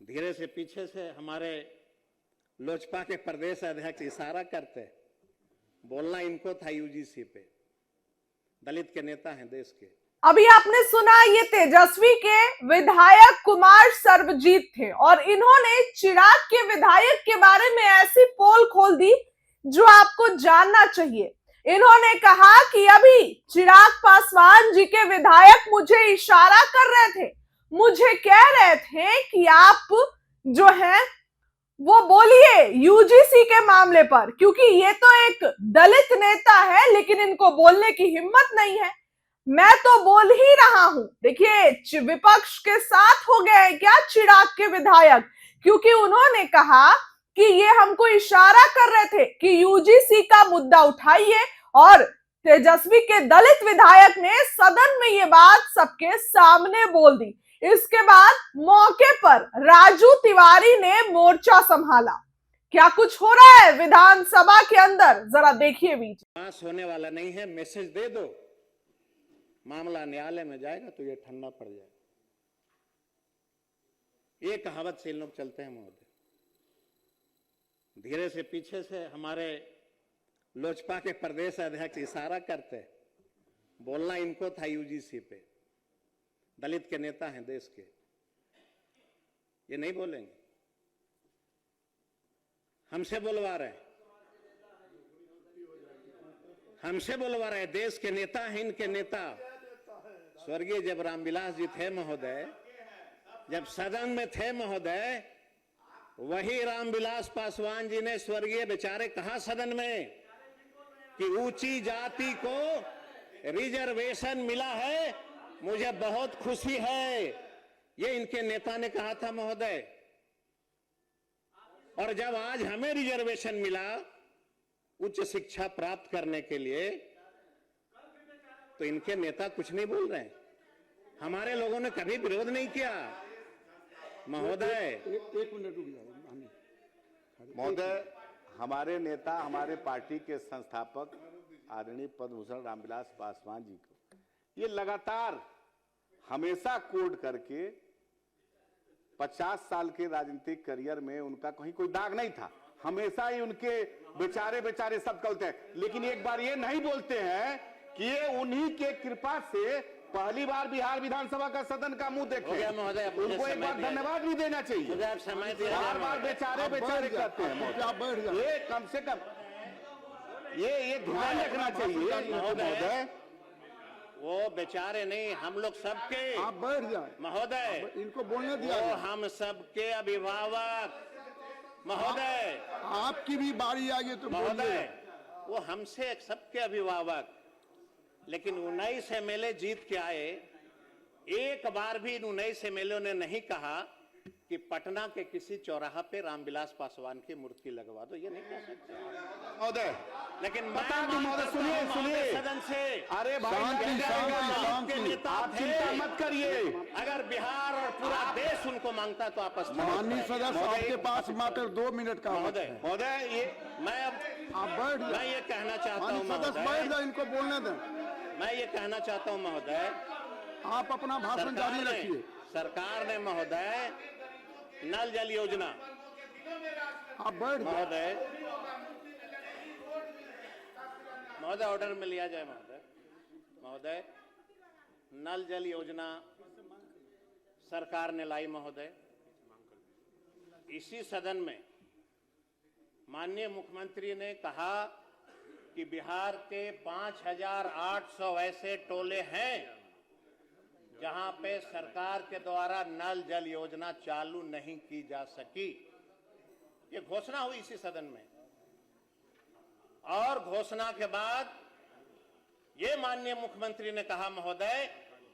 धीरे से पीछे से हमारे लोजपा के प्रदेश अध्यक्ष इशारा करते, बोलना इनको था यूजीसी पे। दलित के नेता हैं देश के। अभी आपने सुना, ये तेजस्वी के विधायक कुमार सर्वजीत थे और इन्होंने चिराग के विधायक के बारे में ऐसी पोल खोल दी जो आपको जानना चाहिए। इन्होंने कहा कि अभी चिराग पासवान जी के विधायक मुझे इशारा कर रहे थे, मुझे कह रहे थे कि आप जो है वो बोलिए यूजीसी के मामले पर, क्योंकि ये तो एक दलित नेता है लेकिन इनको बोलने की हिम्मत नहीं है। मैं तो बोल ही रहा हूं। देखिए, विपक्ष के साथ हो गए क्या चिराग के विधायक, क्योंकि उन्होंने कहा कि ये हमको इशारा कर रहे थे कि यूजीसी का मुद्दा उठाइए, और तेजस्वी के दलित विधायक ने सदन में ये बात सबके सामने बोल दी। इसके बाद मौके पर राजू तिवारी ने मोर्चा संभाला। क्या कुछ हो रहा है विधानसभा के अंदर, जरा देखिए। बीच पास होने वाला नहीं है, मैसेज दे दो, मामला न्यायालय में जाएगा तो ये ठंडा पड़ जाएगा। ये कहावत से इन लोग चलते हैं महोदय। धीरे से पीछे से हमारे लोजपा के प्रदेश अध्यक्ष इशारा करते, बोलना इनको था यूजीसी पे। दलित के नेता हैं देश के, ये नहीं बोलेंगे, हमसे बुलवा रहे हैं, हमसे बुलवा रहे हैं। देश के नेता हैं इनके नेता। स्वर्गीय जब रामविलास जी थे महोदय, जब सदन में थे महोदय, वही रामविलास पासवान जी ने स्वर्गीय बेचारे कहा सदन में कि ऊंची जाति को रिजर्वेशन मिला है, मुझे बहुत खुशी है। ये इनके नेता ने कहा था महोदय। और जब आज हमें रिजर्वेशन मिला उच्च शिक्षा प्राप्त करने के लिए, तो इनके नेता कुछ नहीं बोल रहे हैं। हमारे लोगों ने कभी विरोध नहीं किया महोदय। एक मिनट रुक जाओ महोदय। हमारे नेता, हमारे पार्टी के संस्थापक आदरणीय पद्मभूषण रामविलास पासवान जी को ये लगातार हमेशा कोड करके 50 साल के राजनीतिक करियर में उनका कहीं कोई दाग नहीं था। हमेशा ही उनके बेचारे सब कहते हैं, लेकिन एक बार ये नहीं बोलते हैं कि ये उन्हीं के कृपा से पहली बार बिहार विधानसभा का सदन का मुंह देखे। उनको एक बार धन्यवाद भी देना चाहिए। बार बार बेचारे कहते हैं, ये कम से कम ये ध्यान रखना चाहिए महोदय। वो बेचारे नहीं, हम लोग सबके, आप बैठ जाए महोदय, इनको बोलने दिया। वो हम सबके अभिभावक महोदय। आपकी भी बारी आ गई तो महोदय, वो हमसे सबके अभिभावक। लेकिन 19 एमएलए जीत के आए, एक बार भी इन 19 एमएलए ने नहीं कहा कि पटना के किसी चौराहा पे रामविलास पासवान की मूर्ति लगवा दो। ये नहीं कह सकते महोदय। लेकिन बता दो महोदय, सुनिए सदन से, अरे भाई आप चिंता मत करिए। अगर बिहार और पूरा देश उनको मांगता तो आपस में। माननीय सदस्य, आपके पास मात्र 2 मिनट का महोदय, ये मैं ये कहना चाहता हूँ महोदय, इनको बोलने दें। मैं ये कहना चाहता हूँ महोदय, आप अपना भाषण जारी रखिए। सरकार ने महोदय नल जल योजना, आप बैठ महोदय ऑर्डर में लिया जाए महोदय। नल जल योजना सरकार ने लाई महोदय। इसी सदन में माननीय मुख्यमंत्री ने कहा कि बिहार के 5800 ऐसे टोले हैं जहां पे सरकार के द्वारा नल जल योजना चालू नहीं की जा सकी। ये घोषणा हुई इसी सदन में, और घोषणा के बाद ये माननीय मुख्यमंत्री ने कहा महोदय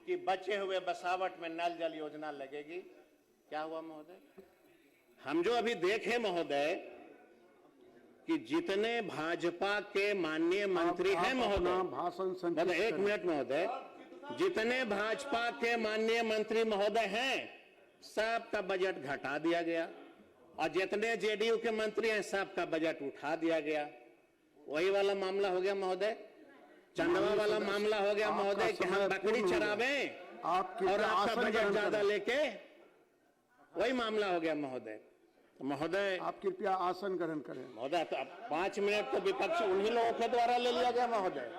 कि बचे हुए बसावट में नल जल योजना लगेगी। क्या हुआ महोदय? हम जो अभी देखे महोदय कि जितने भाजपा के माननीय मंत्री हैं महोदय, भाषण, एक मिनट महोदय, जितने भाजपा के माननीय मंत्री महोदय हैं सबका बजट घटा दिया गया, और जितने जेडीयू के मंत्री हैं सबका बजट उठा दिया गया। वही वाला मामला हो गया महोदय, चंदवा वाला मामला हो गया महोदय कि हम बकरी चरावें और आपका बजट ज्यादा लेके वही मामला हो गया महोदय। तो महोदय आप कृपया आसन ग्रहण करें। महोदय तो अब 5 मिनट तो विपक्ष उन्हीं लोगों के द्वारा ले लिया गया महोदय।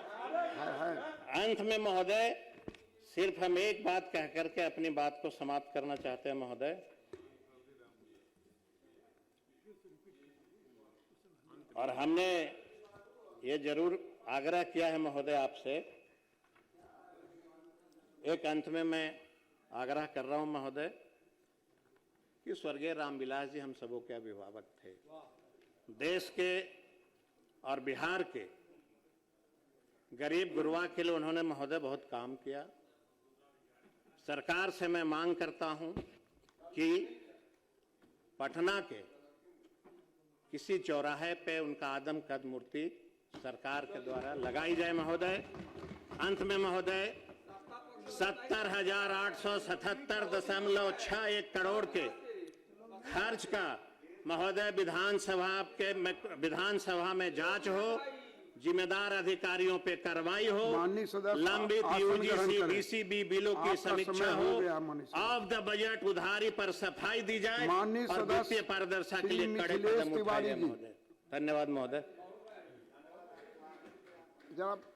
है। अंत में महोदय सिर्फ हम एक बात कह करके अपनी बात को समाप्त करना चाहते हैं महोदय। और हमने ये जरूर आग्रह किया है महोदय आपसे, एक अंत में मैं आग्रह कर रहा हूं महोदय कि स्वर्गीय रामविलास जी हम सबों के अभिभावक थे। देश के और बिहार के गरीब गुरबा के लिए उन्होंने महोदय बहुत काम किया। सरकार से मैं मांग करता हूं कि पटना के किसी चौराहे पे उनका आदमकद मूर्ति सरकार के द्वारा लगाई जाए महोदय। अंत में महोदय 70,877.61 करोड़ के खर्च का महोदय विधानसभा में जांच हो, जिम्मेदार अधिकारियों पे कार्रवाई हो, माननीय सदस्य, लंबित आसन यूजीसी ग्रहण करें। बीसीबी बिलों की आपका समीक्षा समय हो, हो गया, माननीय सदस्य। ऑफ द बजट उधारी पर सफाई दी जाए माननीय और सदस्य, वित्तीय पारदर्शिता के श्री लिए कड़े मिथिलेश कदम उठाए तिवारी जाए जी। महोदय। धन्यवाद महोदय। जनाब